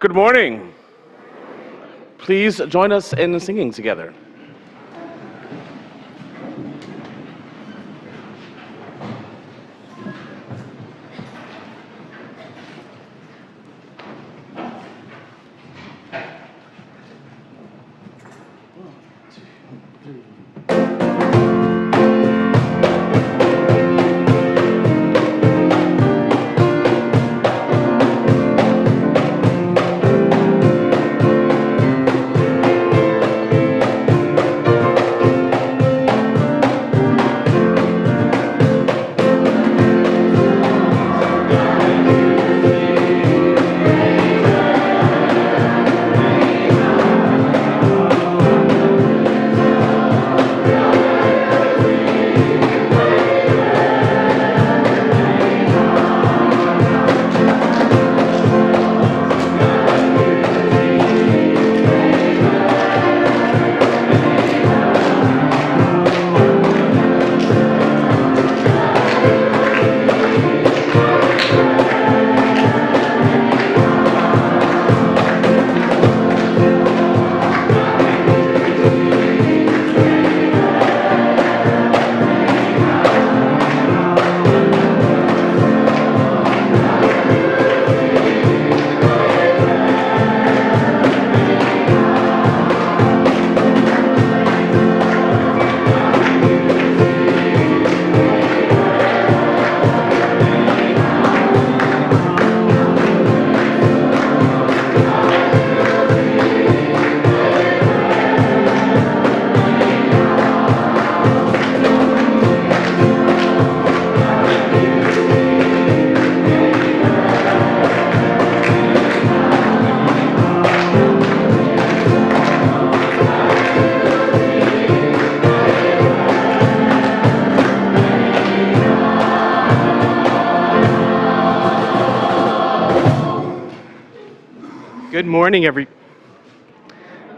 Good morning. Please join us in singing together.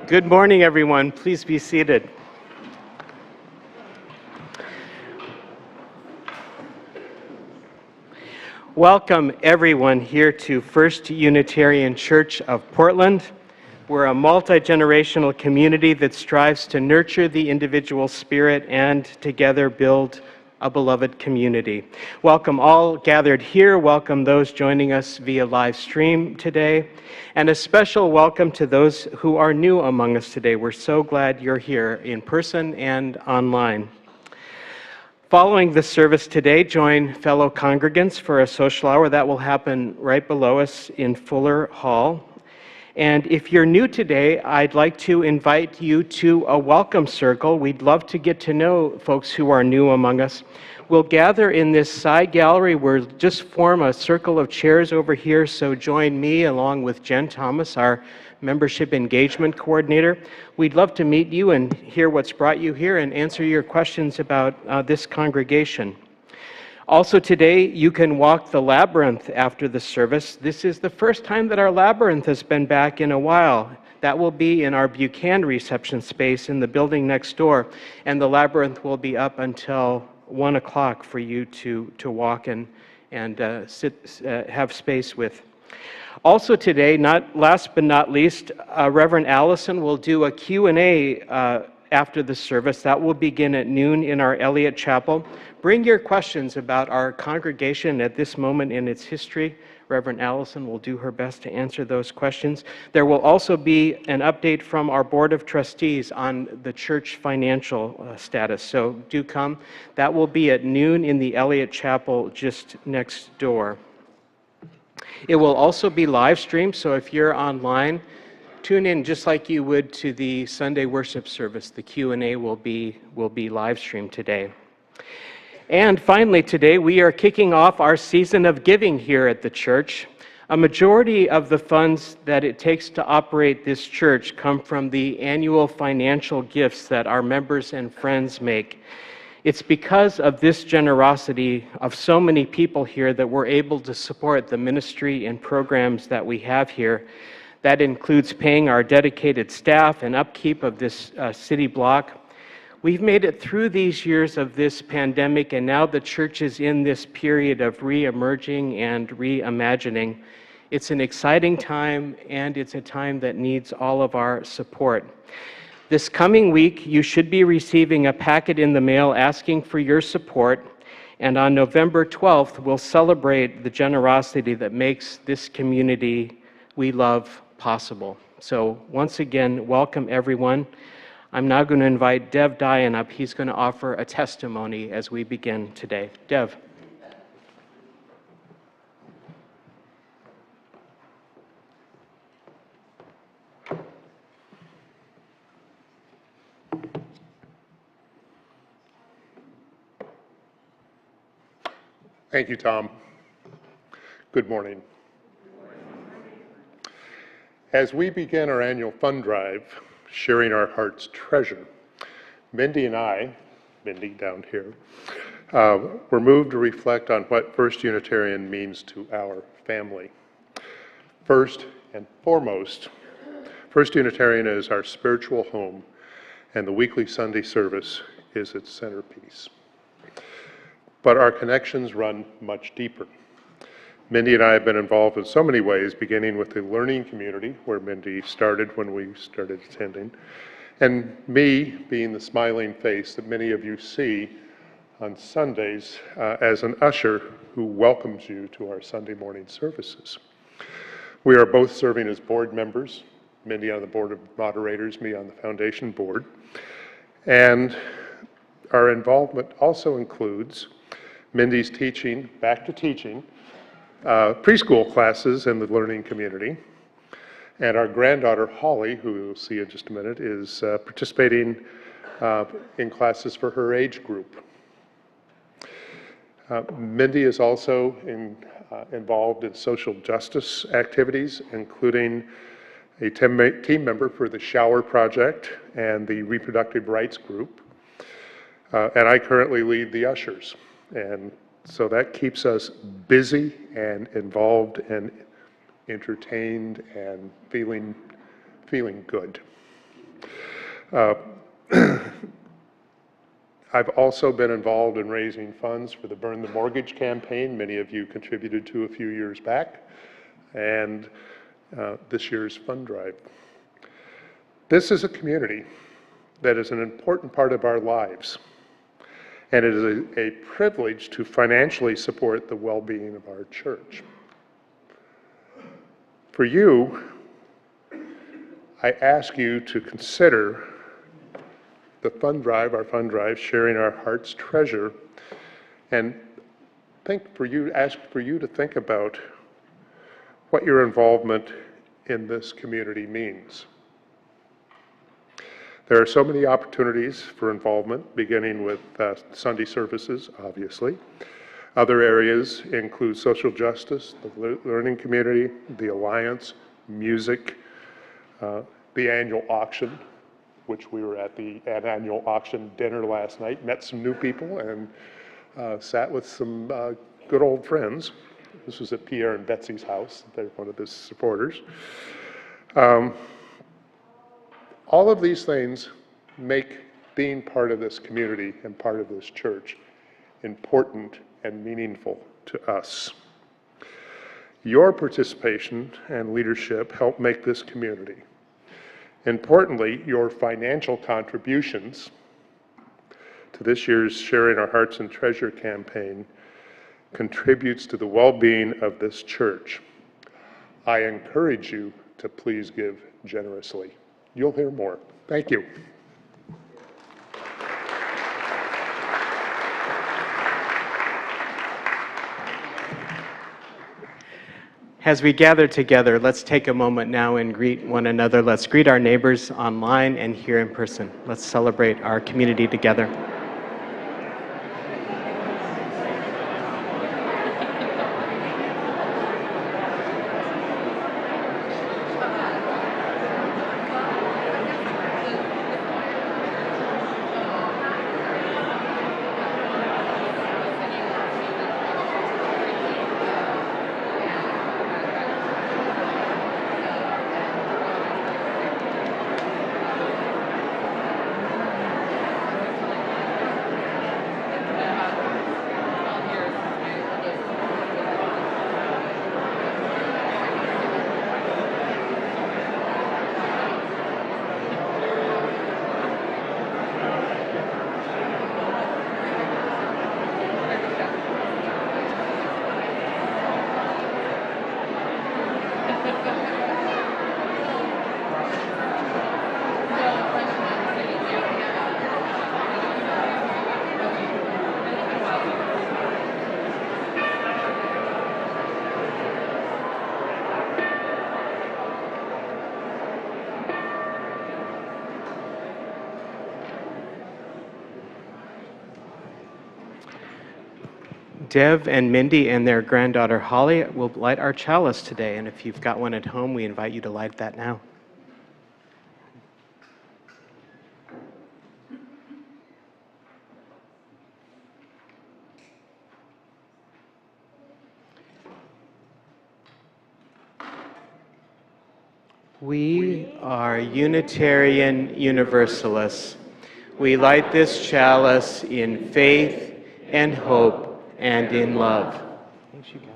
Good morning, everyone. Please be seated. Welcome, everyone, here to First Unitarian Church of Portland. We're a multi-generational community that strives to nurture the individual spirit and together build a beloved community. Welcome all gathered here. Welcome those joining us via live stream today. And a special welcome to those who are new among us today. We're so glad you're here in person and online. Following the service today, join fellow congregants for a social hour. That will happen right below us in Fuller Hall. And if you're new today, I'd like to invite you to a welcome circle. We'd love to get to know folks who are new among us. We'll gather in this side gallery. We'll just form a circle of chairs over here, so join me along with Jen Thomas, our membership engagement coordinator. We'd love to meet you and hear what's brought you here and answer your questions about this congregation. Also today, you can walk the labyrinth after the service. This is the first time that our labyrinth has been back in a while. That will be in our Buchanan reception space in the building next door, and the labyrinth will be up until 1 o'clock for you to walk and have space with. Also today, last but not least, Reverend Alison will do a Q&A after the service. That will begin at noon in our Elliott Chapel. Bring your questions about our congregation at this moment in its history. Reverend Alison will do her best to answer those questions. There will also be an update from our Board of Trustees on the church financial status, so do come. That will be at noon in the Elliott Chapel just next door. It will also be live streamed, so if you're online, tune in just like you would to the Sunday worship service. The Q&A will be live streamed today. And finally today, we are kicking off our season of giving here at the church. A majority of the funds that it takes to operate this church come from the annual financial gifts that our members and friends make. It's because of this generosity of so many people here that we're able to support the ministry and programs that we have here. That includes paying our dedicated staff and upkeep of this city block. We've made it through these years of this pandemic, and now the church is in this period of re-emerging and reimagining. It's an exciting time, and it's a time that needs all of our support. This coming week, you should be receiving a packet in the mail asking for your support, and on November 12th, we'll celebrate the generosity that makes this community we love possible. So once again, welcome everyone. I'm now going to invite Dev Dayan up. He's going to offer a testimony as we begin today. Dev. Thank you, Tom. Good morning. As we begin our annual fund drive, Sharing Our Heart's Treasure, Mindy and I, Mindy down here, were moved to reflect on what First Unitarian means to our family. First and foremost, First Unitarian is our spiritual home, and the weekly Sunday service is its centerpiece. But our connections run much deeper. Mindy and I have been involved in so many ways, beginning with the learning community, where Mindy started when we started attending, and me being the smiling face that many of you see on Sundays as an usher who welcomes you to our Sunday morning services. We are both serving as board members, Mindy on the board of moderators, me on the foundation board, and our involvement also includes Mindy's teaching, back to teaching, preschool classes in the learning community. And our granddaughter, Holly, who you'll see in just a minute, is participating in classes for her age group. Mindy is also involved in social justice activities, including a team member for the Shower Project and the Reproductive Rights Group. And I currently lead the ushers. And so that keeps us busy and involved and entertained and feeling good. I've also been involved in raising funds for the Burn the Mortgage campaign. Many of you contributed to a few years back, and this year's fund drive. This is a community that is an important part of our lives. And it is a privilege to financially support the well-being of our church. For you, I ask you to consider the fund drive, our fund drive, Sharing Our Heart's Treasure, and ask for you to think about what your involvement in this community means. There are so many opportunities for involvement, beginning with Sunday services, obviously. Other areas include social justice, the learning community, the Alliance, music, the annual auction, which we were at the annual auction dinner last night, met some new people, and sat with some good old friends. This was at Pierre and Betsy's house. They're one of his supporters. All of these things make being part of this community and part of this church important and meaningful to us. Your participation and leadership help make this community. Importantly, your financial contributions to this year's Sharing Our Hearts and Treasure campaign contributes to the well-being of this church. I encourage you to please give generously. You'll hear more. Thank you. As we gather together, let's take a moment now and greet one another. Let's greet our neighbors online and here in person. Let's celebrate our community together. Dev and Mindy and their granddaughter Holly will light our chalice today, and if you've got one at home, we invite you to light that now. We are Unitarian Universalists. We light this chalice in faith and hope and in love. Thanks, you guys.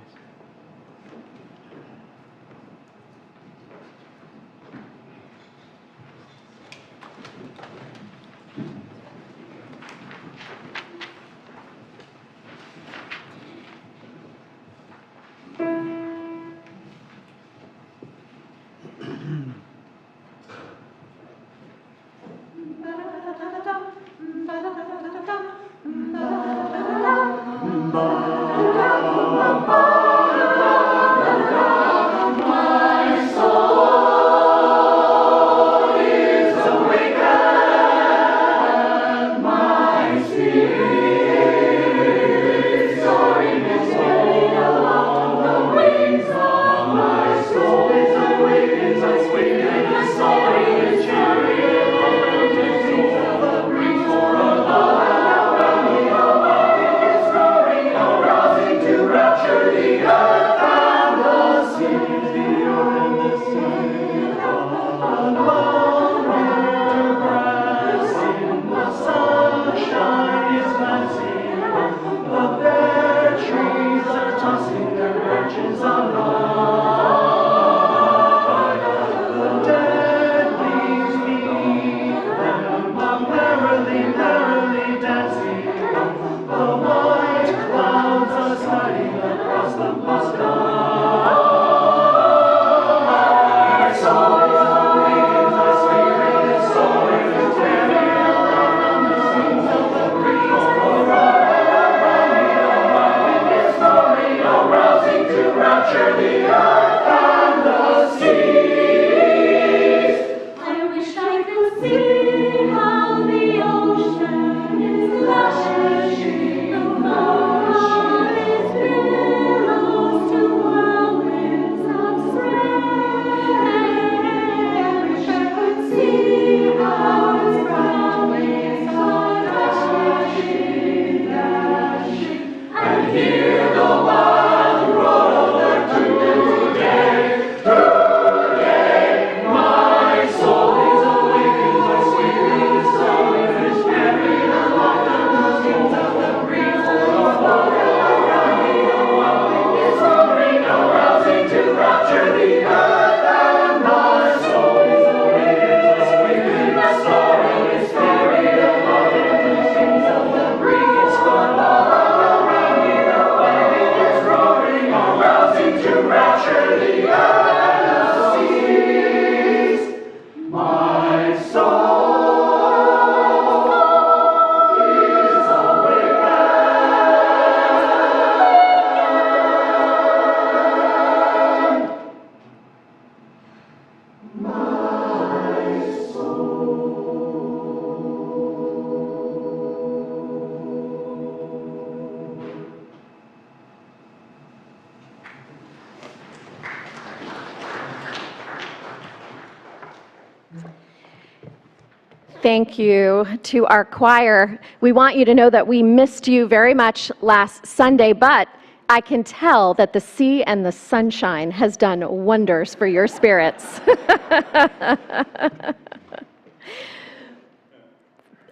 Thank you to our choir. We want you to know that we missed you very much last Sunday, but I can tell that the sea and the sunshine has done wonders for your spirits.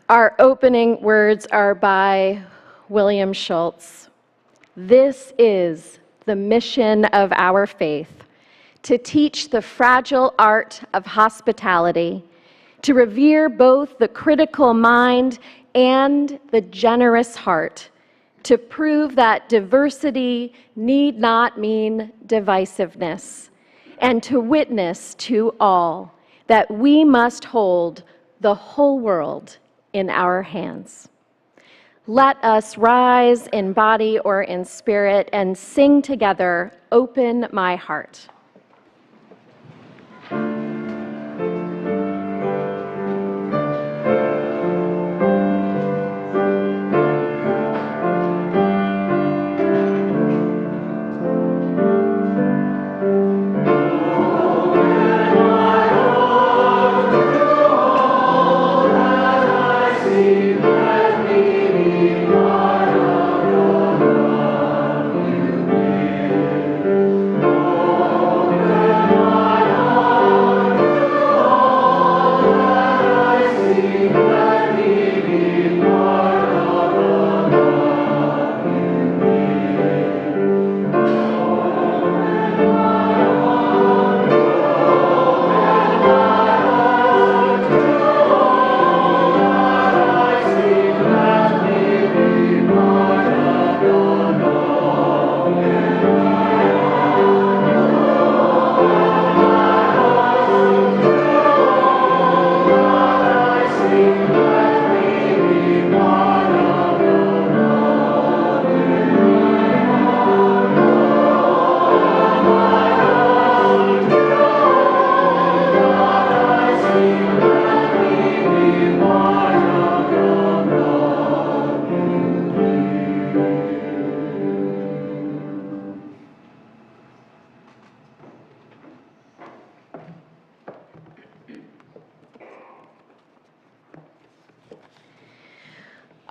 Our opening words are by William Schultz. This is the mission of our faith, to teach the fragile art of hospitality, to revere both the critical mind and the generous heart, to prove that diversity need not mean divisiveness, and to witness to all that we must hold the whole world in our hands. Let us rise in body or in spirit and sing together, "Open My Heart."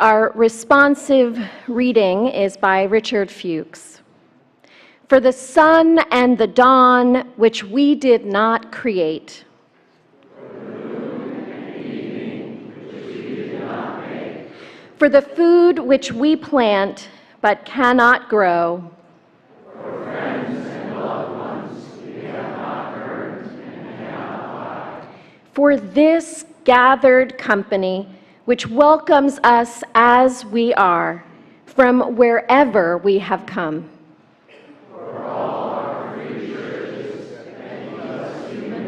Our responsive reading is by Richard Fuchs. For the sun and the dawn, which we did not create. For the food which we plant but cannot grow. For friends and loved ones we have not earned and cannot buy. For this gathered company which welcomes us as we are, from wherever we have come. For all our free churches that keep us human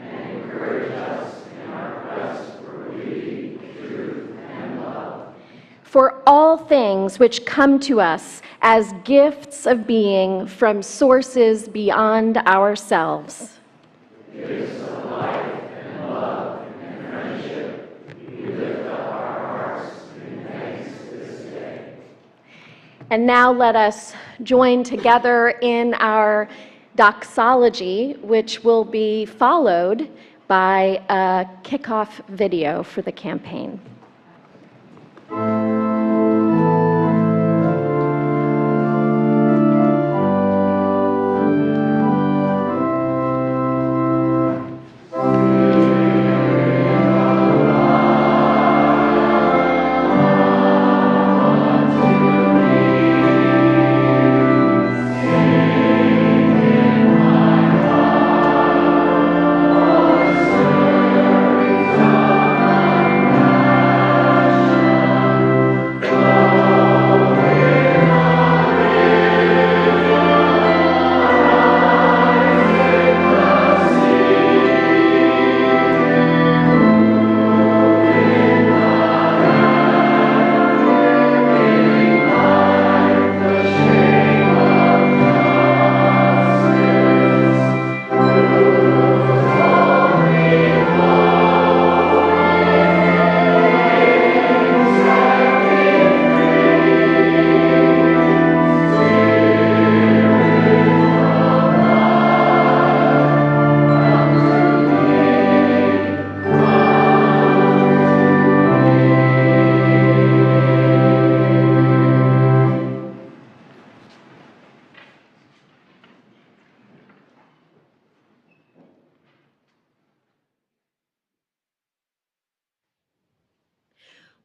and encourage us in our quest for beauty, truth, and love. For all things which come to us as gifts of being from sources beyond ourselves. Gifts of life and love and friendship, we lift up our hearts in thanks this day. And now let us join together in our doxology, which will be followed by a kickoff video for the campaign.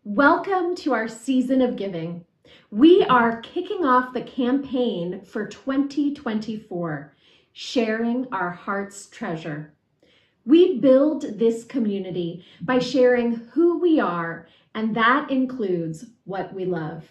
Welcome to our season of giving. We are kicking off the campaign for 2024, Sharing Our Heart's Treasure. We build this community by sharing who we are, and that includes what we love.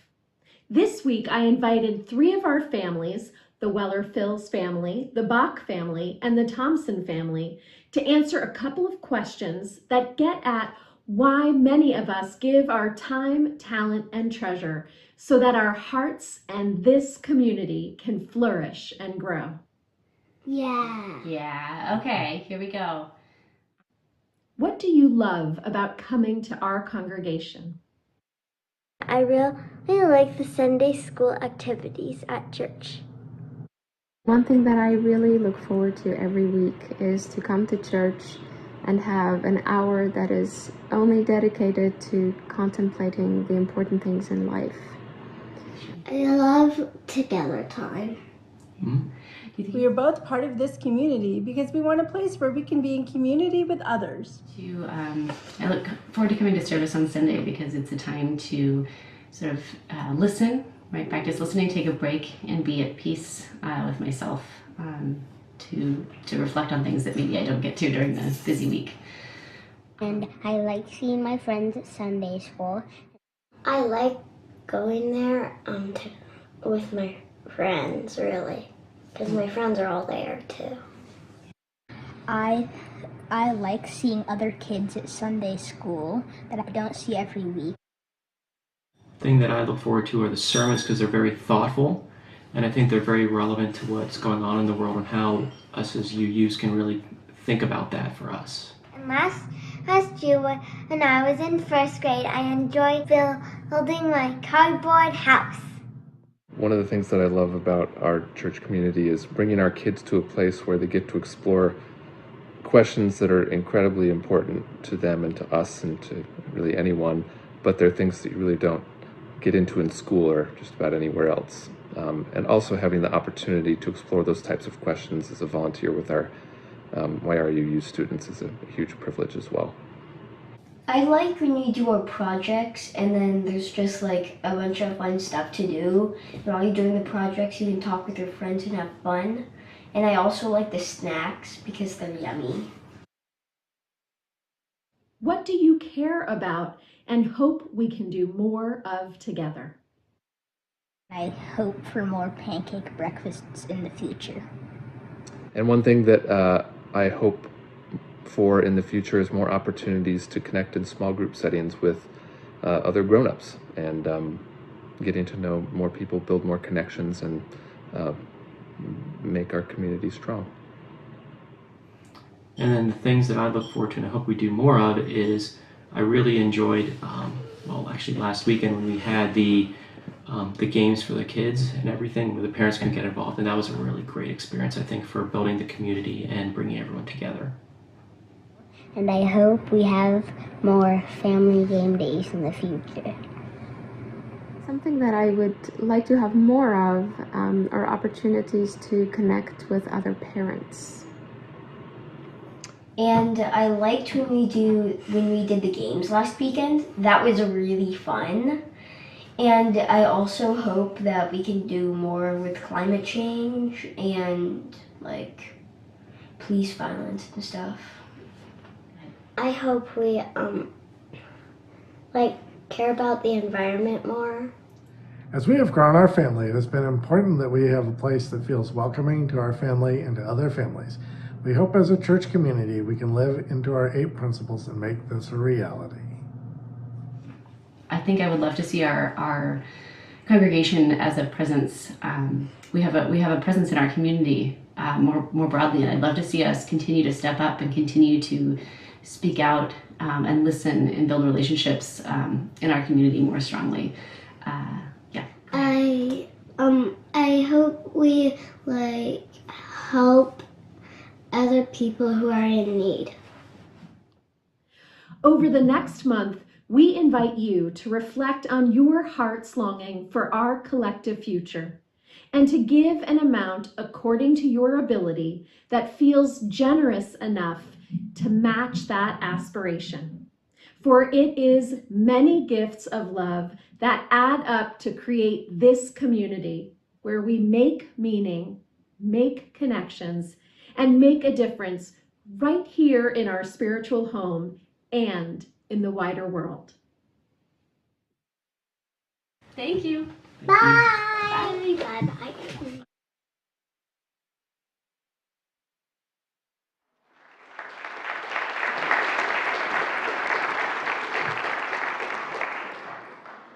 This week, I invited 3 of our families, the Weller-Fills family, the Bach family, and the Thompson family, to answer a couple of questions that get at why many of us give our time, talent, and treasure so that our hearts and this community can flourish and grow. Yeah, okay, here we go. What do you love about coming to our congregation? I really like the Sunday school activities at church. One thing that I really look forward to every week is to come to church and have an hour that is only dedicated to contemplating the important things in life. I love together time. We are both part of this community because we want a place where we can be in community with others. I look forward to coming to service on Sunday because it's a time to sort of listen, right? Practice listening, take a break, and be at peace with myself. To reflect on things that maybe I don't get to during the busy week. And I like seeing my friends at Sunday school. I like going there with my friends, really, because my friends are all there too. I like seeing other kids at Sunday school that I don't see every week. The thing that I look forward to are the sermons because they're very thoughtful. And I think they're very relevant to what's going on in the world and how us as UUs can really think about that for us. And last year when I was in first grade, I enjoyed building my cardboard house. One of the things that I love about our church community is bringing our kids to a place where they get to explore questions that are incredibly important to them and to us and to really anyone, but but they're things that you really don't get into in school or just about anywhere else. And also having the opportunity to explore those types of questions as a volunteer with our YRUU students is a huge privilege as well. I like when you do our projects and then there's just like a bunch of fun stuff to do. And while you're doing the projects, you can talk with your friends and have fun. And I also like the snacks because they're yummy. What do you care about and hope we can do more of together? I hope for more pancake breakfasts in the future. And one thing that I hope for in the future is more opportunities to connect in small group settings with other grown-ups and getting to know more people, build more connections, and make our community strong. And then the things that I look forward to and I hope we do more of is I really enjoyed, well, actually last weekend when we had the games for the kids and everything where the parents can get involved, and that was a really great experience, I think, for building the community and bringing everyone together. And I hope we have more family game days in the future. Something that I would like to have more of are opportunities to connect with other parents. And I liked when we did the games last weekend. That was really fun. And I also hope that we can do more with climate change and like police violence and stuff. I hope we care about the environment more. As we have grown our family, it has been important that we have a place that feels welcoming to our family and to other families. We hope as a church community we can live into our 8 principles and make this a reality. I think I would love to see our congregation as a presence. We have a presence in our community more broadly, and I'd love to see us continue to step up and continue to speak out and listen and build relationships in our community more strongly. Yeah. I hope we help other people who are in need. Over the next month, we invite you to reflect on your heart's longing for our collective future and to give an amount according to your ability that feels generous enough to match that aspiration. For it is many gifts of love that add up to create this community where we make meaning, make connections, and make a difference right here in our spiritual home and in the wider world. Thank you. Bye. Bye.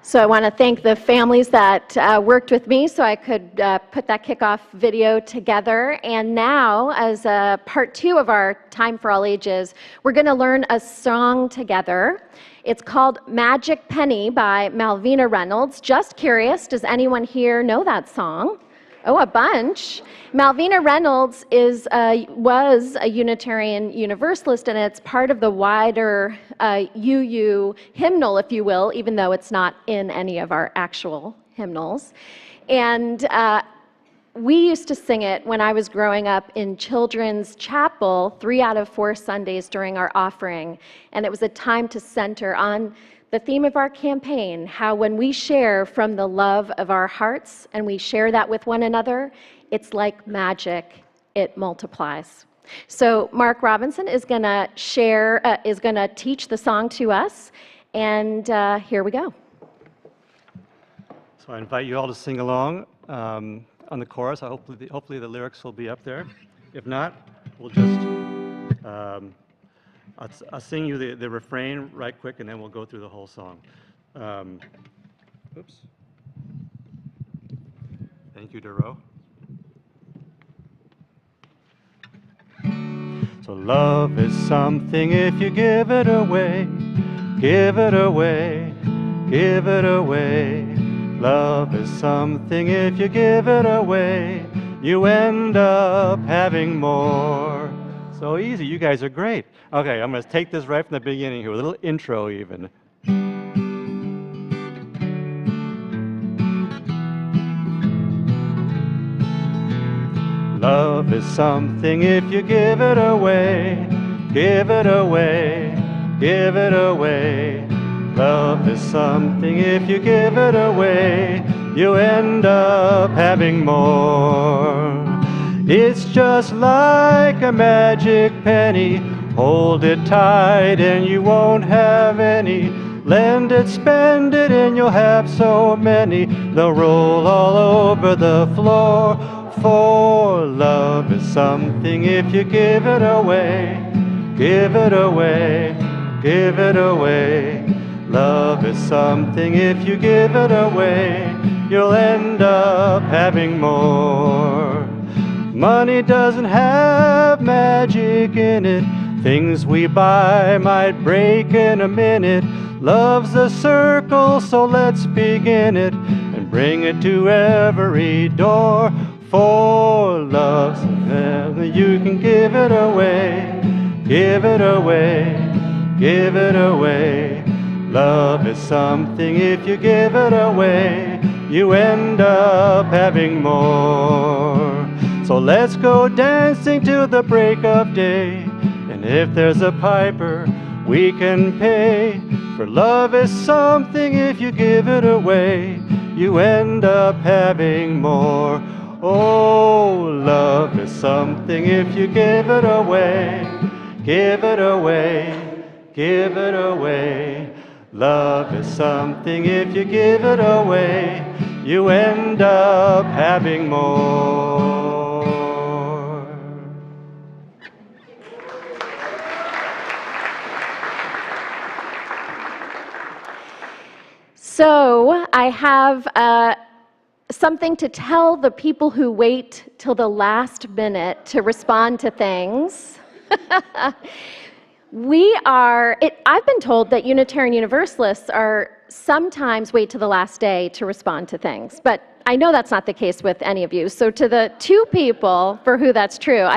So I want to thank the families that worked with me so I could put that kickoff video together. And now, as part 2 of our Time for All Ages, we're going to learn a song together. It's called Magic Penny by Malvina Reynolds. Just curious, does anyone here know that song? Oh, a bunch. Malvina Reynolds was a Unitarian Universalist, and it's part of the wider UU hymnal, if you will, even though it's not in any of our actual hymnals. And we used to sing it when I was growing up in children's chapel 3 out of 4 Sundays during our offering, and it was a time to center on the theme of our campaign, how when we share from the love of our hearts and we share that with one another, it's like magic, it multiplies. So Mark Robinson is going to teach the song to us, and here we go. So I invite you all to sing along on the chorus. Hopefully the lyrics will be up there. If not, we'll just I'll sing you the refrain right quick, and then we'll go through the whole song. Oops. Thank you, Duro. So love is something if you give it away, give it away, give it away. Love is something if you give it away, you end up having more. So easy, you guys are great. Okay, I'm going to take this right from the beginning here, a little intro even. Love is something if you give it away, give it away, give it away. Love is something if you give it away, you end up having more. It's just like a magic penny, hold it tight and you won't have any. Lend it, spend it, and you'll have so many. They'll roll all over the floor. For love is something if you give it away, give it away, give it away. Love is something if you give it away, you'll end up having more. Money doesn't have magic in it. Things we buy might break in a minute. Love's a circle, so let's begin it and bring it to every door. For love's something you can give it away, give it away, give it away. Love is something if you give it away, you end up having more. So let's go dancing till the break of day, and if there's a piper, we can pay. For love is something if you give it away, you end up having more. Oh, love is something if you give it away, give it away, give it away. Love is something if you give it away, you end up having more. So I have something to tell the people who wait till the last minute to respond to things. I've been told that Unitarian Universalists are sometimes wait to the last day to respond to things, but I know that's not the case with any of you. So to the two people for who that's true,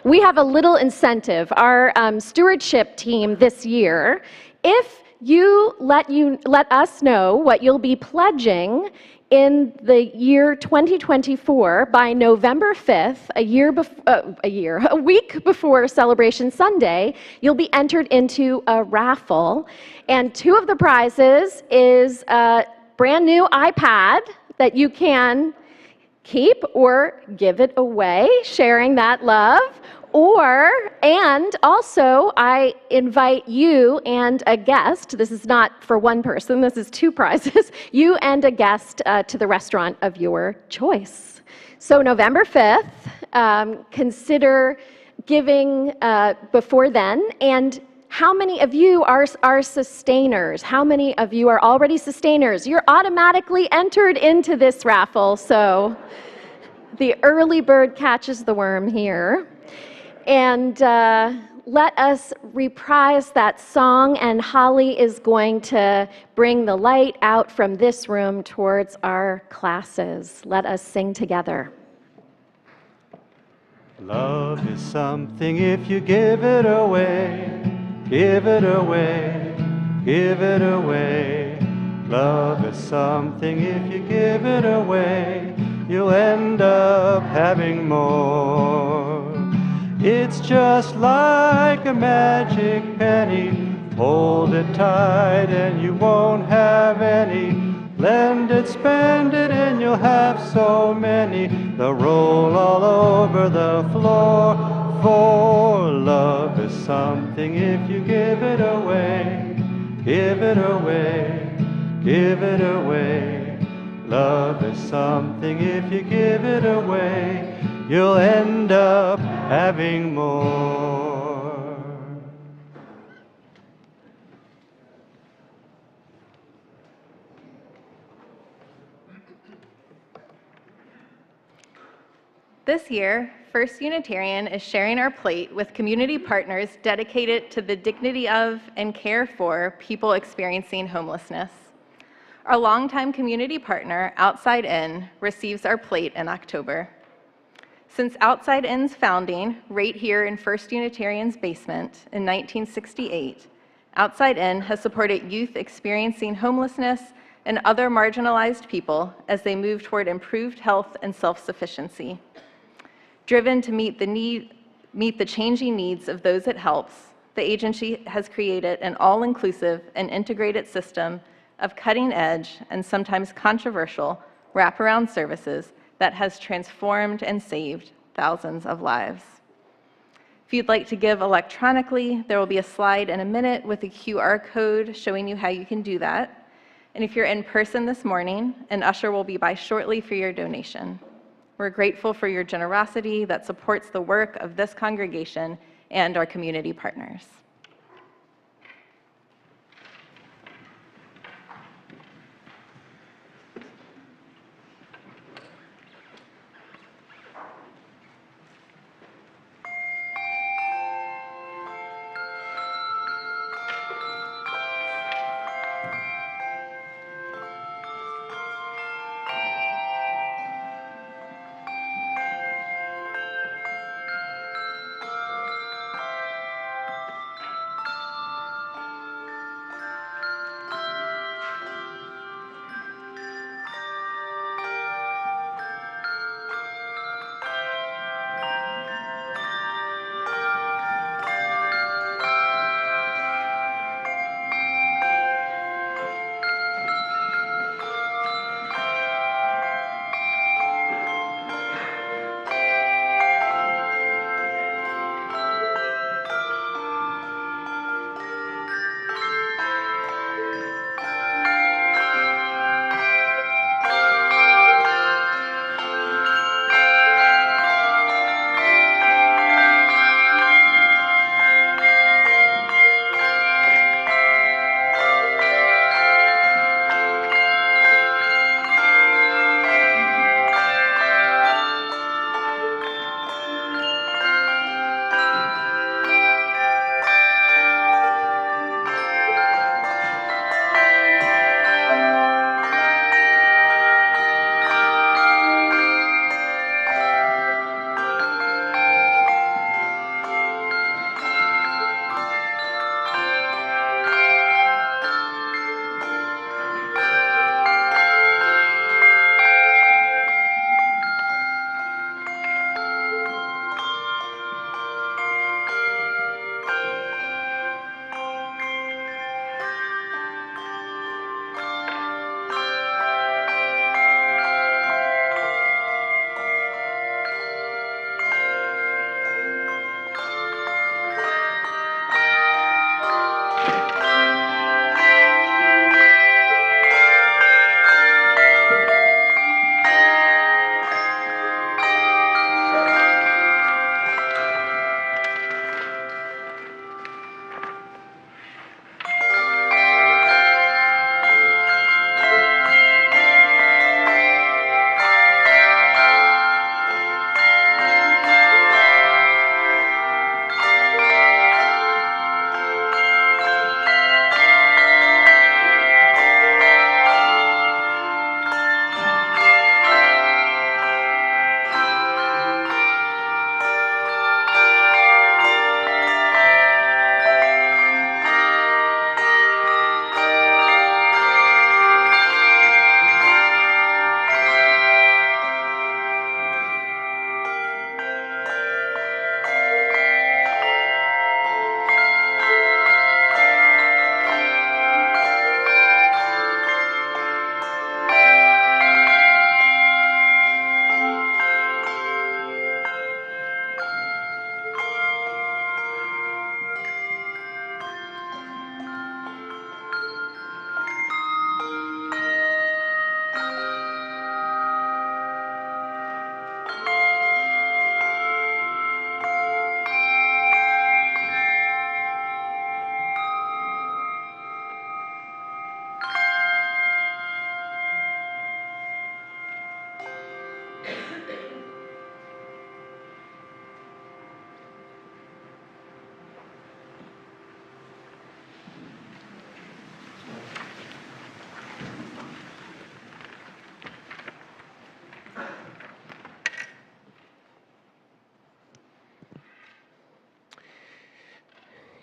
we have a little incentive. Our stewardship team this year, if you let us know what you'll be pledging in the year 2024 by November 5th, a week before Celebration Sunday, you'll be entered into a raffle. And two of the prizes is a brand new iPad that you can keep or give it away, sharing that love. And also, I invite you and a guest, this is not for one person, this is two prizes, you and a guest to the restaurant of your choice. So November 5th, consider giving before then. And how many of you are sustainers? How many of you are already sustainers? You're automatically entered into this raffle, so the early bird catches the worm here. And let us reprise that song, and Holly is going to bring the light out from this room towards our classes. Let us sing together. Love is something if you give it away, give it away, give it away. Love is something if you give it away, you'll end up having more. It's just like a magic penny, hold it tight and you won't have any. Lend it, spend it, and you'll have so many. They'll roll all over the floor. For love is something if you give it away, give it away, give it away. Love is something if you give it away, you'll end up having more. This year, First Unitarian is sharing our plate with community partners dedicated to the dignity of and care for people experiencing homelessness. Our longtime community partner, Outside In, receives our plate in October. Since Outside In's founding, right here in First Unitarian's basement in 1968, Outside In has supported youth experiencing homelessness and other marginalized people as they move toward improved health and self-sufficiency. Driven to meet the changing needs of those it helps, the agency has created an all-inclusive and integrated system of cutting-edge and sometimes controversial wraparound services that has transformed and saved thousands of lives. If you'd like to give electronically, there will be a slide in a minute with a QR code showing you how you can do that. And if you're in person this morning, an usher will be by shortly for your donation. We're grateful for your generosity that supports the work of this congregation and our community partners.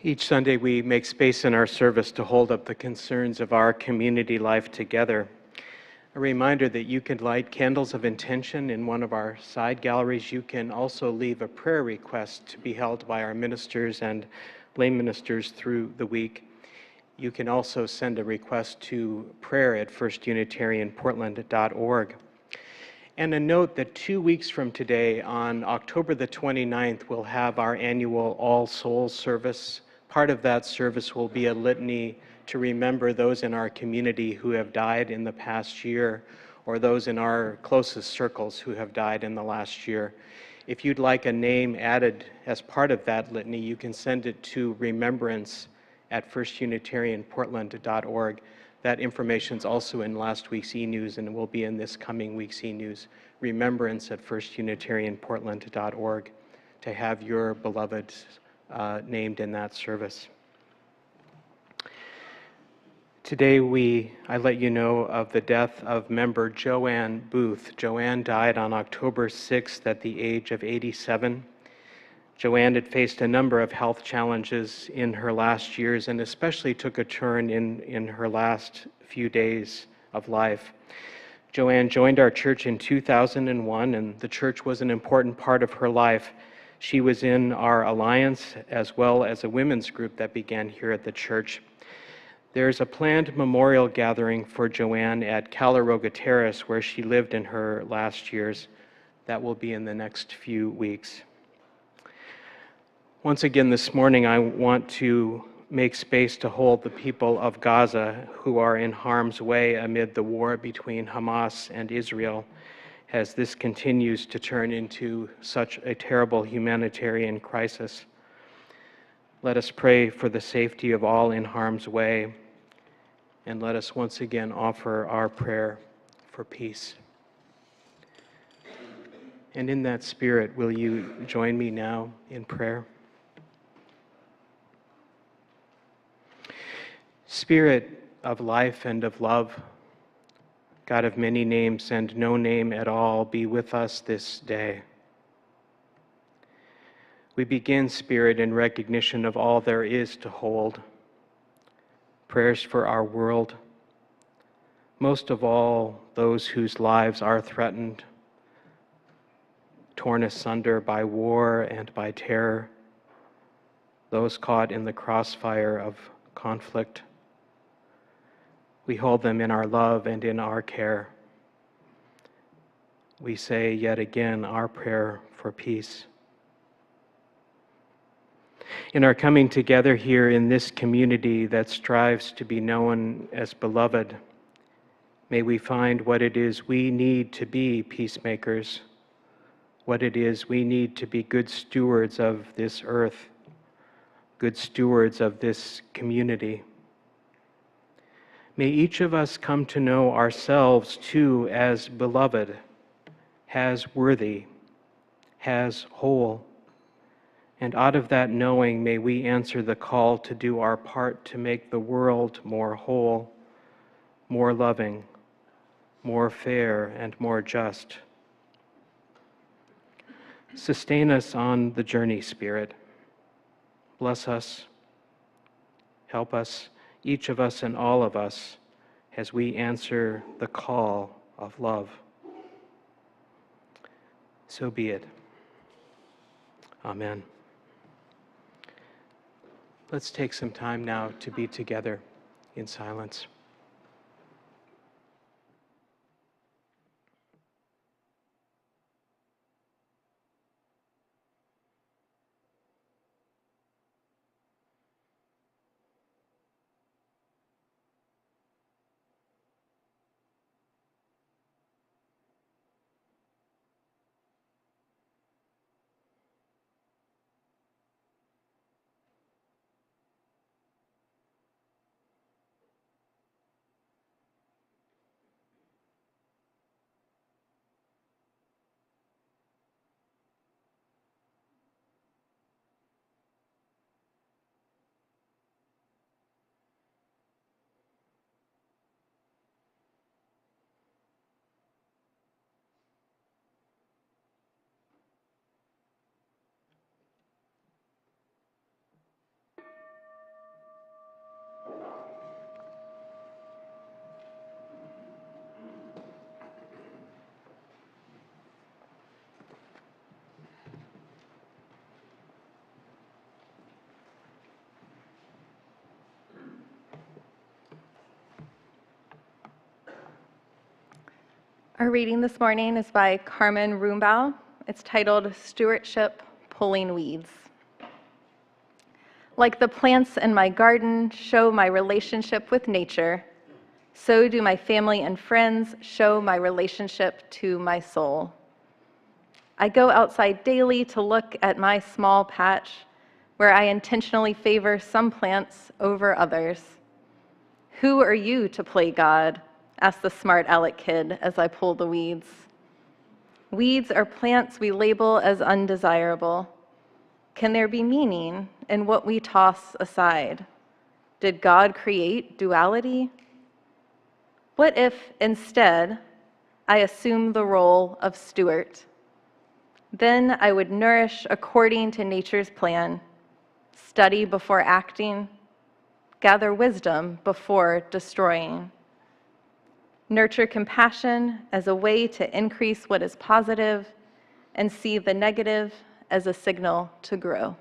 Each Sunday, we make space in our service to hold up the concerns of our community life together. A reminder that you can light candles of intention in one of our side galleries. You can also leave a prayer request to be held by our ministers and lay ministers through the week. You can also send a request to prayer@firstunitarianportland.org. And a note that 2 weeks from today, on October the 29th, we'll have our annual All Souls service. Part of that service will be a litany to remember those in our community who have died in the past year, or those in our closest circles who have died in the last year. If you'd like a name added as part of that litany, you can send it to remembrance@firstunitarianportland.org. That information is also in last week's e-news and will be in this coming week's e-news. Remembrance@firstunitarianportland.org to have your beloved named in that service. Today I let you know of the death of member Joanne Booth. Joanne died on October 6th at the age of 87. Joanne had faced a number of health challenges in her last years and especially took a turn in her last few days of life. Joanne joined our church in 2001, and the church was an important part of her life. She was in our alliance as well as a women's group that began here at the church. There's a planned memorial gathering for Joanne at Calaroga Terrace, where she lived in her last years. That will be in the next few weeks. Once again this morning, I want to make space to hold the people of Gaza who are in harm's way amid the war between Hamas and Israel, as this continues to turn into such a terrible humanitarian crisis. Let us pray for the safety of all in harm's way, and let us once again offer our prayer for peace. And in that spirit, will you join me now in prayer? Spirit of life and of love, God of many names and no name at all, be with us this day. We begin, Spirit, in recognition of all there is to hold. Prayers for our world, most of all those whose lives are threatened, torn asunder by war and by terror, those caught in the crossfire of conflict. We hold them in our love and in our care. We say yet again our prayer for peace. In our coming together here in this community that strives to be known as beloved, may we find what it is we need to be peacemakers, what it is we need to be good stewards of this earth, good stewards of this community. May each of us come to know ourselves too as beloved, as worthy, as whole. And out of that knowing, may we answer the call to do our part to make the world more whole, more loving, more fair, and more just. Sustain us on the journey, Spirit. Bless us, help us, each of us and all of us, as we answer the call of love. So be it. Amen. Let's take some time now to be together in silence. Our reading this morning is by Carmen Rumbau. It's titled Stewardship Pulling Weeds. Like the plants in my garden show my relationship with nature, so do my family and friends show my relationship to my soul. I go outside daily to look at my small patch where I intentionally favor some plants over others. Who are you to play God? Asked the smart aleck kid as I pull the weeds. Weeds are plants we label as undesirable. Can there be meaning in what we toss aside? Did God create duality? What if instead I assume the role of steward? Then I would nourish according to nature's plan, study before acting, gather wisdom before destroying. Nurture compassion as a way to increase what is positive and see the negative as a signal to grow.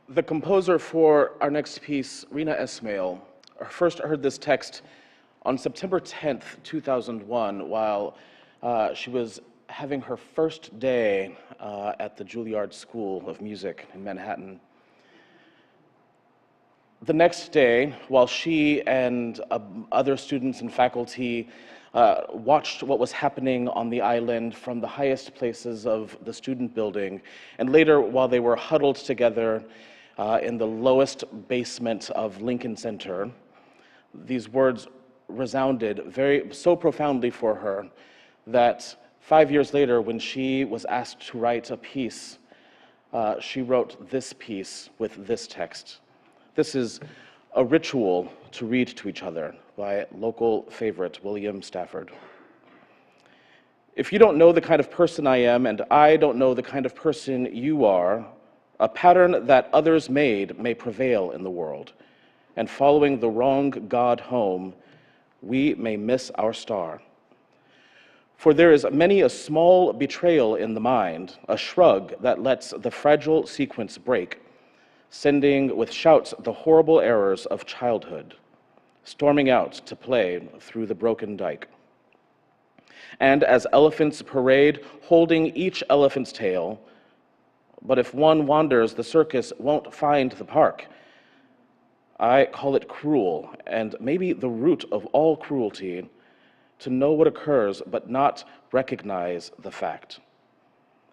The composer for our next piece, Rena Esmail, first heard this text on September 10th, 2001, while she was having her first day at the Juilliard School of Music in Manhattan. The next day, while she and other students and faculty watched what was happening on the island from the highest places of the student building, and later while they were huddled together in the lowest basement of Lincoln Center, these words resounded so profoundly for her that 5 years later, when she was asked to write a piece, she wrote this piece with this text. This is A Ritual to Read to Each Other by local favorite William Stafford. If you don't know the kind of person I am, and I don't know the kind of person you are, a pattern that others made may prevail in the world, and following the wrong God home, we may miss our star. For there is many a small betrayal in the mind, a shrug that lets the fragile sequence break, sending with shouts the horrible errors of childhood, storming out to play through the broken dike. And as elephants parade, holding each elephant's tail, but if one wanders, the circus won't find the park. I call it cruel, and maybe the root of all cruelty, to know what occurs but not recognize the fact.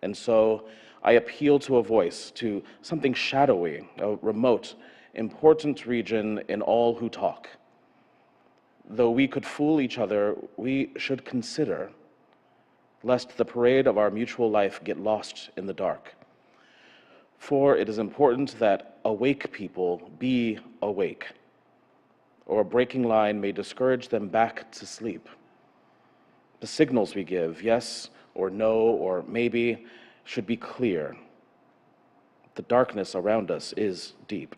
And so I appeal to a voice, to something shadowy, a remote, important region in all who talk. Though we could fool each other, we should consider, lest the parade of our mutual life get lost in the dark. For it is important that awake people be awake, or a breaking line may discourage them back to sleep. The signals we give, yes or no or maybe, should be clear. The darkness around us is deep.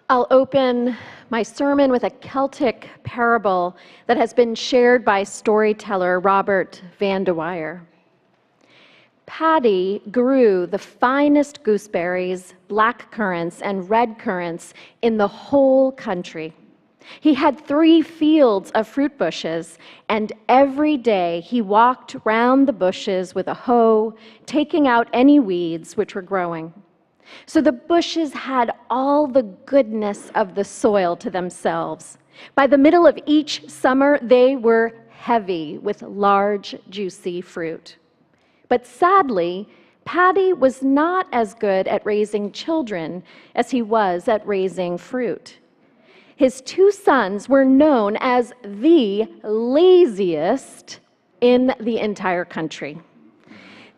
I'll open my sermon with a Celtic parable that has been shared by storyteller Robert Van de Weyer. Paddy grew the finest gooseberries, black currants, and red currants in the whole country. He had 3 fields of fruit bushes, and every day he walked round the bushes with a hoe, taking out any weeds which were growing. So the bushes had all the goodness of the soil to themselves. By the middle of each summer, they were heavy with large, juicy fruit. But sadly, Paddy was not as good at raising children as he was at raising fruit. His 2 sons were known as the laziest in the entire country.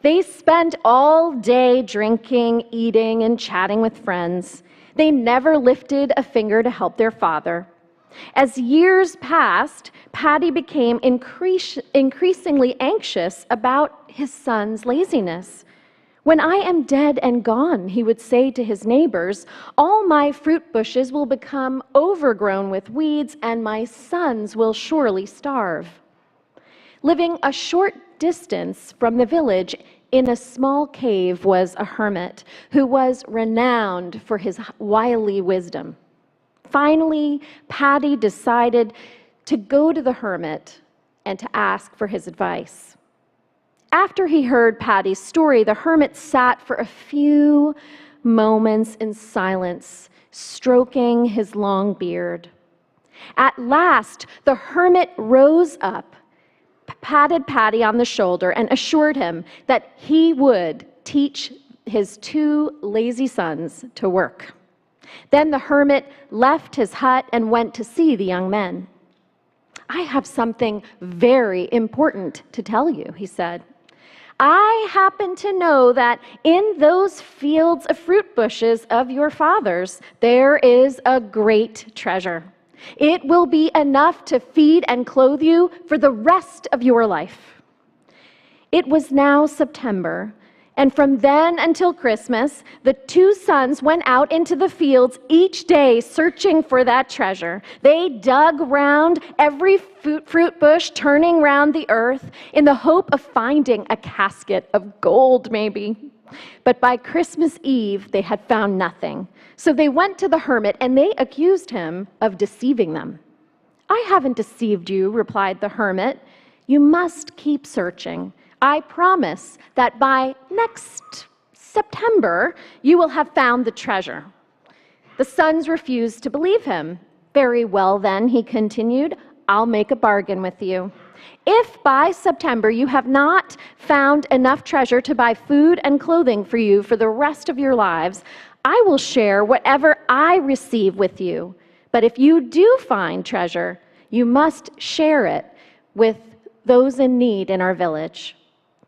They spent all day drinking, eating, and chatting with friends. They never lifted a finger to help their father. As years passed, Paddy became increasingly anxious about his son's laziness. "When I am dead and gone," he would say to his neighbors, "all my fruit bushes will become overgrown with weeds, and my sons will surely starve." Living a short distance from the village, in a small cave, was a hermit who was renowned for his wily wisdom. Finally, Patty decided to go to the hermit and to ask for his advice. After he heard Patty's story, the hermit sat for a few moments in silence, stroking his long beard. At last, the hermit rose up, patted Patty on the shoulder, and assured him that he would teach his 2 lazy sons to work. Then the hermit left his hut and went to see the young men. "I have something very important to tell you," he said. "I happen to know that in those fields of fruit bushes of your fathers, there is a great treasure. It will be enough to feed and clothe you for the rest of your life." It was now September, and from then until Christmas, the 2 sons went out into the fields each day searching for that treasure. They dug round every fruit bush, turning round the earth in the hope of finding a casket of gold, maybe. But by Christmas Eve, they had found nothing. So they went to the hermit and they accused him of deceiving them. "I haven't deceived you," replied the hermit. "You must keep searching. I promise that by next September, you will have found the treasure." The sons refused to believe him. "Very well then," he continued, "I'll make a bargain with you. If by September you have not found enough treasure to buy food and clothing for you for the rest of your lives, I will share whatever I receive with you. But if you do find treasure, you must share it with those in need in our village."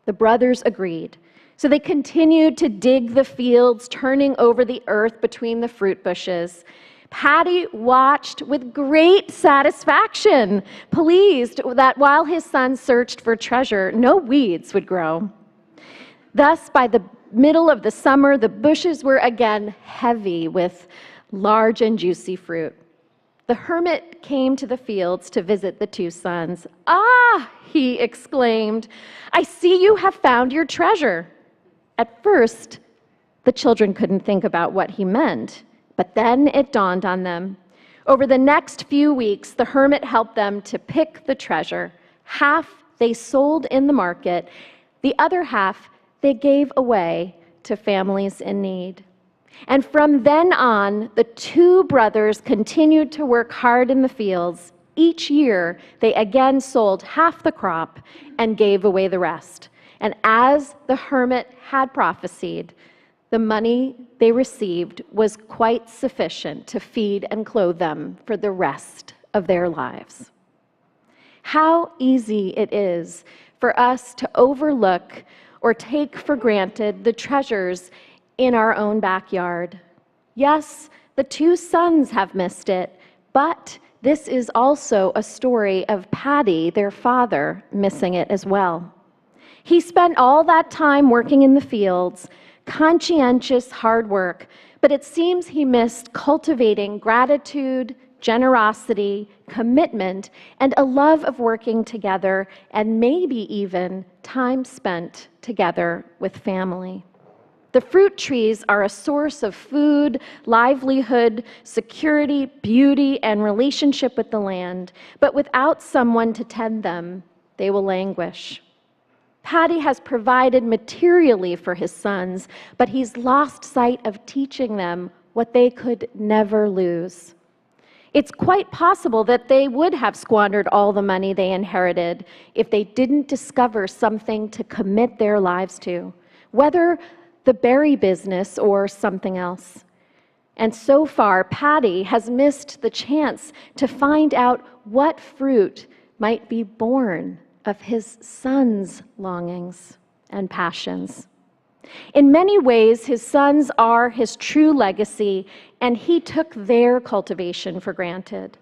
The brothers agreed. So they continued to dig the fields, turning over the earth between the fruit bushes. Patty watched with great satisfaction, pleased that while his sons searched for treasure, no weeds would grow. Thus, by the middle of the summer, the bushes were again heavy with large and juicy fruit. The hermit came to the fields to visit the 2 sons. "Ah," he exclaimed, "I see you have found your treasure." At first, the children couldn't think about what he meant, but then it dawned on them. Over the next few weeks, the hermit helped them to pick the treasure. Half they sold in the market, the other half they gave away to families in need. And from then on, the 2 brothers continued to work hard in the fields. Each year, they again sold half the crop and gave away the rest. And as the hermit had prophesied, the money they received was quite sufficient to feed and clothe them for the rest of their lives. How easy it is for us to overlook or take for granted the treasures in our own backyard. Yes, the 2 sons have missed it, but this is also a story of Patty, their father, missing it as well. He spent all that time working in the fields, conscientious hard work, but it seems he missed cultivating gratitude, generosity, commitment, and a love of working together, and maybe even time spent together with family. The fruit trees are a source of food, livelihood, security, beauty, and relationship with the land, but without someone to tend them, they will languish. Patty has provided materially for his sons, but he's lost sight of teaching them what they could never lose. It's quite possible that they would have squandered all the money they inherited if they didn't discover something to commit their lives to, whether the berry business or something else. And so far, Patty has missed the chance to find out what fruit might be born of his son's longings and passions. In many ways, his sons are his true legacy, and he took their cultivation for granted.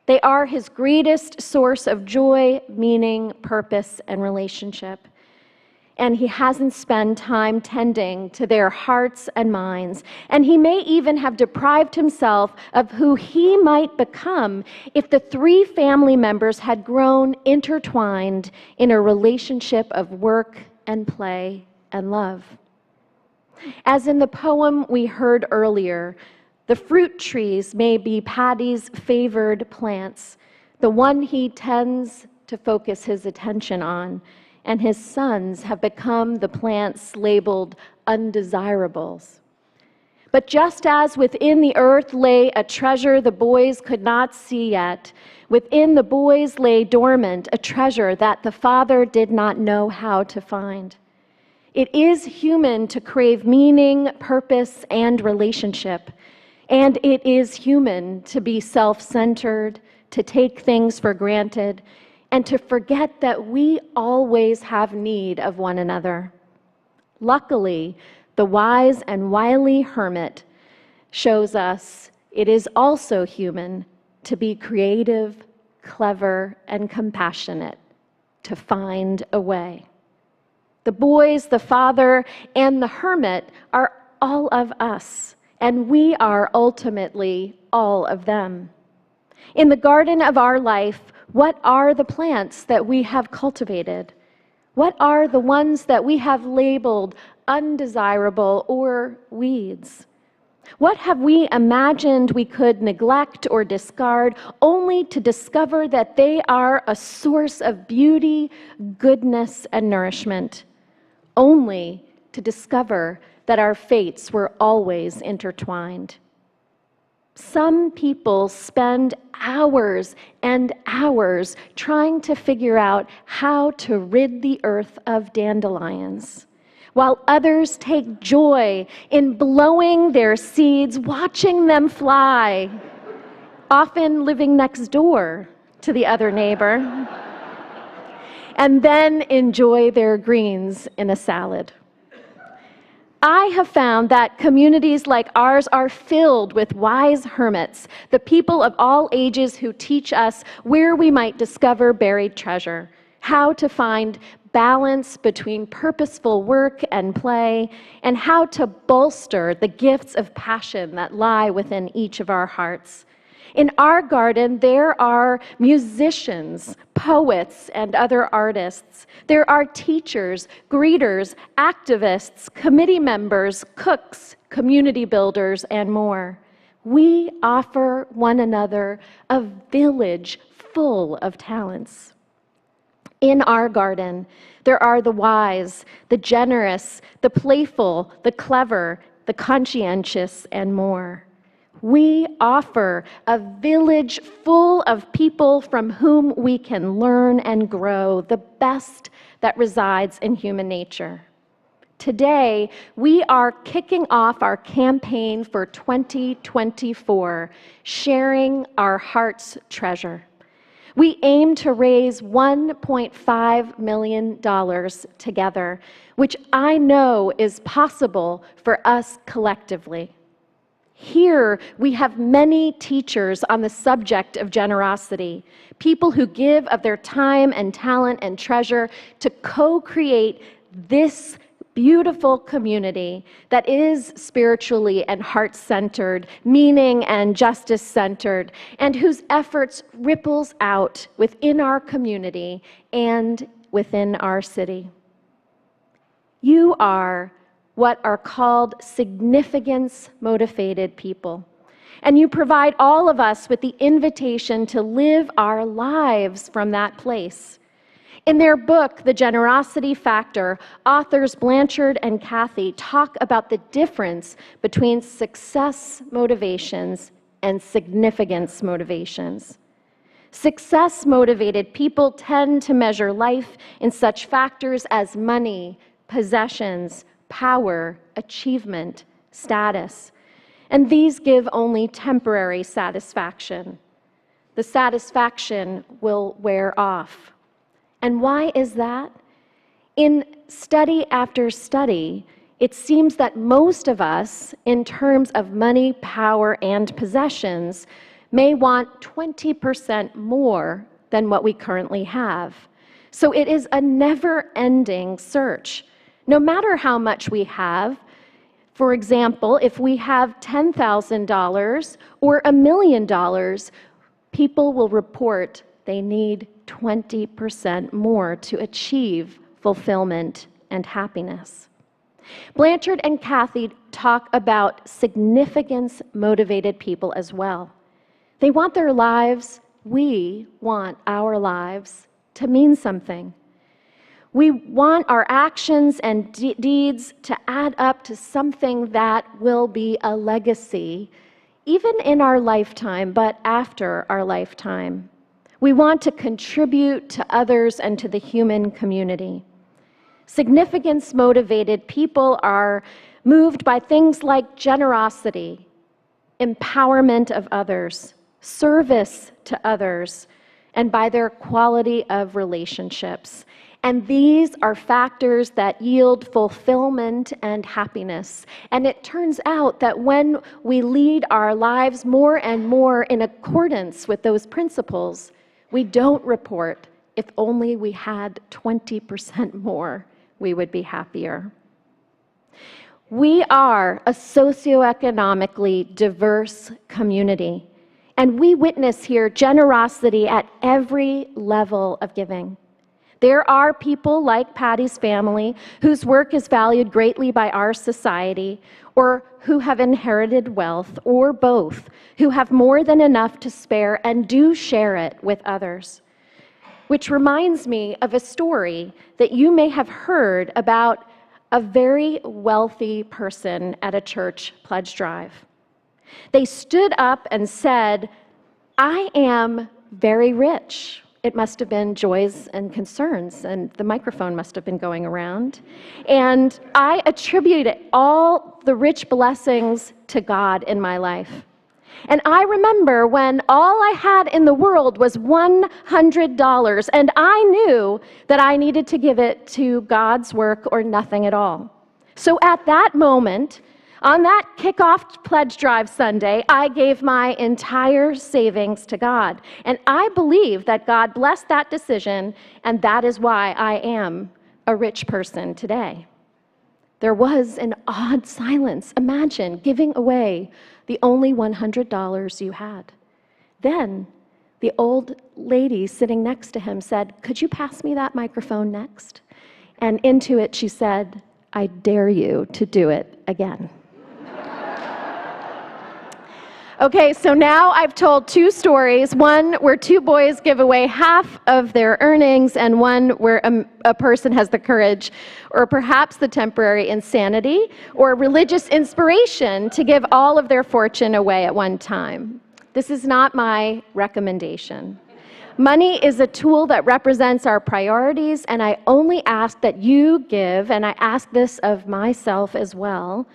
They are his greatest source of joy, meaning, purpose, and relationship. And he hasn't spent time tending to their hearts and minds. And he may even have deprived himself of who he might become if the 3 family members had grown intertwined in a relationship of work and play and love. As in the poem we heard earlier, The fruit trees may be Paddy's favored plants, the one he tends to focus his attention on, and his sons have become the plants labeled undesirables. But just as within the earth lay a treasure the boys could not see yet, within the boys lay dormant a treasure that the father did not know how to find. It is human to crave meaning, purpose, and relationship. And it is human to be self-centered, to take things for granted, and to forget that we always have need of one another. Luckily, the wise and wily hermit shows us it is also human to be creative, clever, and compassionate, to find a way. The boys, the father, and the hermit are all of us, and we are ultimately all of them. In the garden of our life, what are the plants that we have cultivated? What are the ones that we have labeled undesirable or weeds? What have we imagined we could neglect or discard only to discover that they are a source of beauty, goodness, and nourishment? Only to discover that our fates were always intertwined. Some people spend hours and hours trying to figure out how to rid the earth of dandelions, while others take joy in blowing their seeds, watching them fly, often living next door to the other neighbor, and then enjoy their greens in a salad. I have found that communities like ours are filled with wise hermits, the people of all ages who teach us where we might discover buried treasure, how to find balance between purposeful work and play, and how to bolster the gifts of passion that lie within each of our hearts. In our garden, there are musicians, poets, and other artists. There are teachers, greeters, activists, committee members, cooks, community builders, and more. We offer one another a village full of talents. In our garden, there are the wise, the generous, the playful, the clever, the conscientious, and more. We offer a village full of people from whom we can learn and grow the best that resides in human nature. Today, we are kicking off our campaign for 2024, Sharing Our Heart's Treasure. We aim to raise $1.5 million together, which I know is possible for us collectively. Here, we have many teachers on the subject of generosity, people who give of their time and talent and treasure to co-create this beautiful community that is spiritually and heart-centered, meaning and justice-centered, and whose efforts ripples out within our community and within our city. You are what are called significance-motivated people. And you provide all of us with the invitation to live our lives from that place. In their book, The Generosity Factor, authors Blanchard and Kathy talk about the difference between success motivations and significance motivations. Success-motivated people tend to measure life in such factors as money, possessions, power, achievement, status, and these give only temporary satisfaction. The satisfaction will wear off. And why is that? In study after study, it seems that most of us, in terms of money, power, and possessions, may want 20% more than what we currently have. So it is a never-ending search. No matter how much we have, for example, if we have $10,000 or $1 million, people will report they need 20% more to achieve fulfillment and happiness. Blanchard and Kathy talk about significance-motivated people as well. They want their lives, we want our lives to mean something. We want our actions and deeds to add up to something that will be a legacy, even in our lifetime, but after our lifetime. We want to contribute to others and to the human community. Significance-motivated people are moved by things like generosity, empowerment of others, service to others, and by their quality of relationships. And these are factors that yield fulfillment and happiness. And it turns out that when we lead our lives more and more in accordance with those principles, we don't report, if only we had 20% more, we would be happier. We are a socioeconomically diverse community, and we witness here generosity at every level of giving. There are people like Patty's family whose work is valued greatly by our society, or who have inherited wealth, or both, who have more than enough to spare and do share it with others. Which reminds me of a story that you may have heard about a very wealthy person at a church pledge drive. They stood up and said, "I am very rich." It must have been joys and concerns, and the microphone must have been going around. And I attribute all the rich blessings to God in my life. And I remember when all I had in the world was $100, and I knew that I needed to give it to God's work or nothing at all. So at that moment, on that kickoff pledge drive Sunday, I gave my entire savings to God. And I believe that God blessed that decision, and that is why I am a rich person today. There was an odd silence. Imagine giving away the only $100 you had. Then the old lady sitting next to him said, "Could you pass me that microphone next?" And into it she said, "I dare you to do it again." Okay, so now I've told two stories, one where two boys give away half of their earnings, and one where a person has the courage, or perhaps the temporary insanity, or religious inspiration to give all of their fortune away at one time. This is not my recommendation. Money is a tool that represents our priorities, and I only ask that you give, and I ask this of myself as well,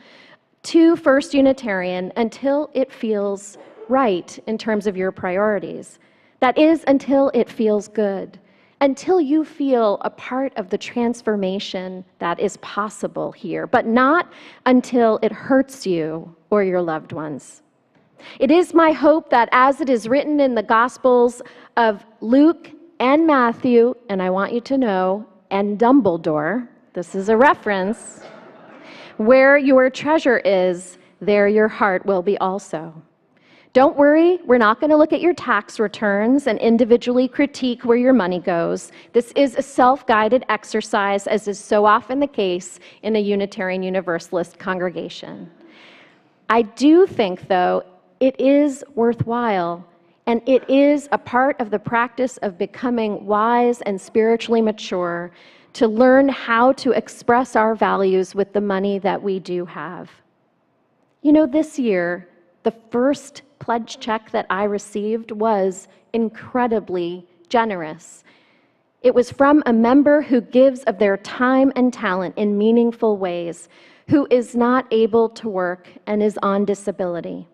to First Unitarian until it feels right in terms of your priorities. That is, until it feels good, until you feel a part of the transformation that is possible here, but not until it hurts you or your loved ones. It is my hope that as it is written in the Gospels of Luke and Matthew, and I want you to know, and Dumbledore, this is a reference, where your treasure is, there your heart will be also. Don't worry, we're not going to look at your tax returns and individually critique where your money goes. This is a self-guided exercise, as is so often the case in a Unitarian Universalist congregation. I do think, though, it is worthwhile, and it is a part of the practice of becoming wise and spiritually mature to learn how to express our values with the money that we do have. You know, this year, the first pledge check that I received was incredibly generous. It was from a member who gives of their time and talent in meaningful ways, who is not able to work and is on disability.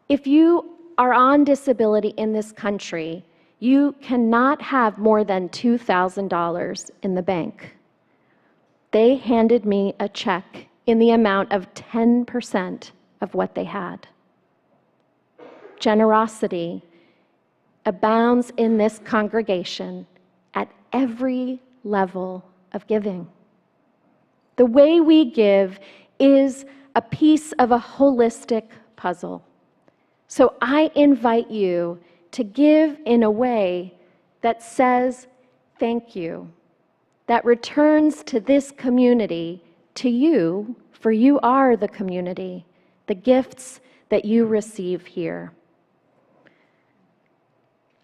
If you are on disability in this country, you cannot have more than $2,000 in the bank. They handed me a check in the amount of 10% of what they had. Generosity abounds in this congregation at every level of giving. The way we give is a piece of a holistic puzzle. So I invite you to give in a way that says thank you, that returns to this community to you, for you are the community, the gifts that you receive here.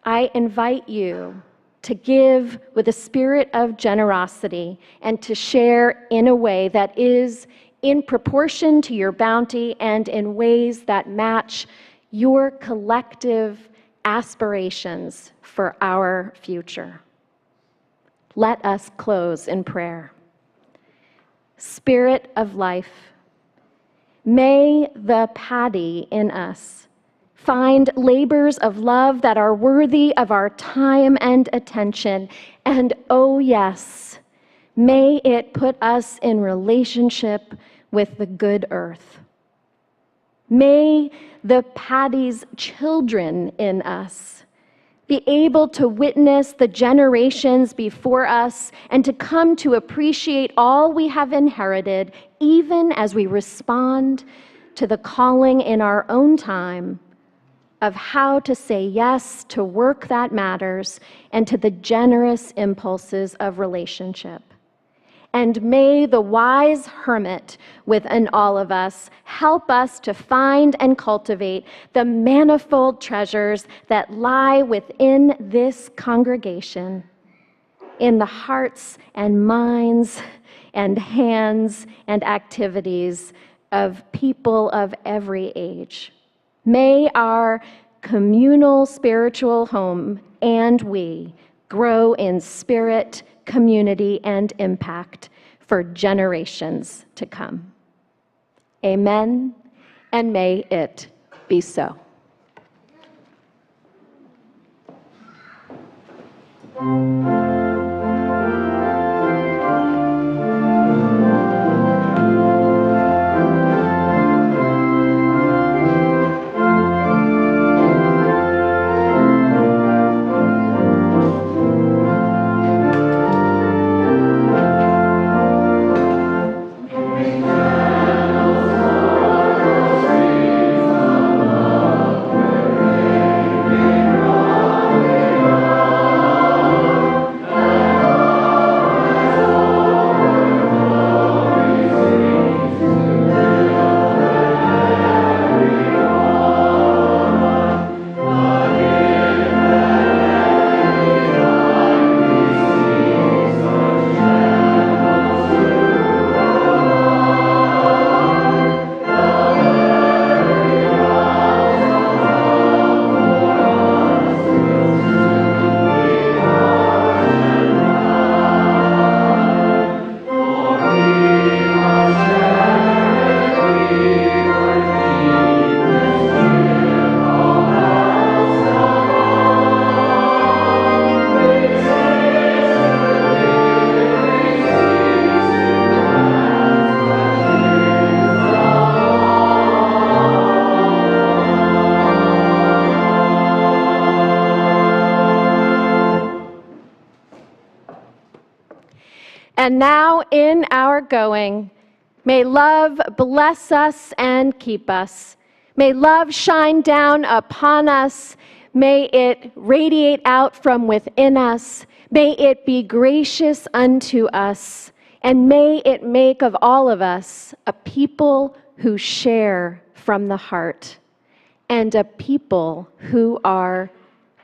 I invite you to give with a spirit of generosity and to share in a way that is in proportion to your bounty and in ways that match your collective aspirations for our future. Let us close in prayer. Spirit of life, may the Patty in us find labors of love that are worthy of our time and attention. And oh yes, may it put us in relationship with the good earth. May the Patty's children in us be able to witness the generations before us and to come to appreciate all we have inherited, even as we respond to the calling in our own time of how to say yes to work that matters and to the generous impulses of relationship. And may the wise hermit within all of us help us to find and cultivate the manifold treasures that lie within this congregation, in the hearts and minds and hands and activities of people of every age. May our communal spiritual home and we grow in spirit, community, and impact for generations to come. Amen, and may it be so. And now in our going, may love bless us and keep us. May love shine down upon us. May it radiate out from within us. May it be gracious unto us. And may it make of all of us a people who share from the heart and a people who are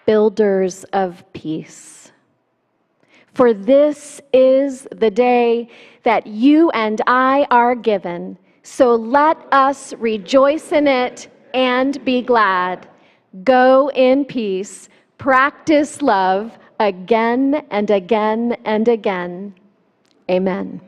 builders of peace. For this is the day that you and I are given. So let us rejoice in it and be glad. Go in peace. Practice love again and again and again. Amen.